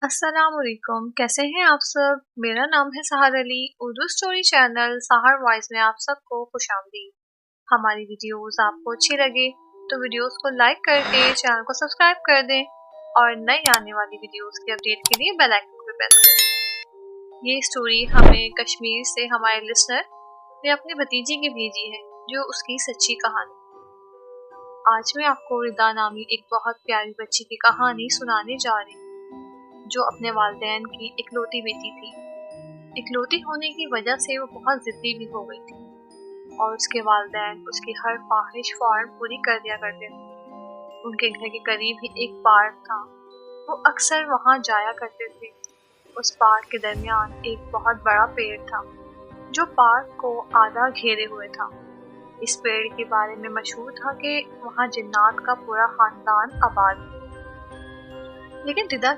अस्सलाम वालेकुम, कैसे हैं आप सब। मेरा नाम है सहार अली। उर्दू स्टोरी चैनल सहार वॉइस में आप सबको खुशामदीद। हमारी वीडियोस आपको अच्छी लगे तो वीडियोस को लाइक करके चैनल को सब्सक्राइब कर दें और नई आने वाली वीडियोस के अपडेट के लिए बेल आइकन को प्रेस करें। ये स्टोरी हमें कश्मीर से हमारे लिसनर ने अपनी भतीजी की भेजी है, जो उसकी सच्ची कहानी। आज मैं आपको रिदा नामी एक बहुत प्यारी बच्ची की कहानी सुनाने जा रही हूँ, जो अपने वालिदैन की इकलौती बेटी थी। इकलौती होने की वजह से वो बहुत जिद्दी भी हो गई थी और उसके वालिदैन उसकी हर ख्वाहिश फौरन पूरी कर दिया करते थे। उनके घर के करीब ही एक पार्क था। वो अक्सर वहाँ जाया करते थे। उस पार्क के दरमियान एक बहुत बड़ा पेड़ था, जो पार्क को आधा घेरे हुए था। इस पेड़ के बारे में मशहूर था कि वहाँ जिन्नात का पूरा खानदान आबाद है। लेकिन रिदा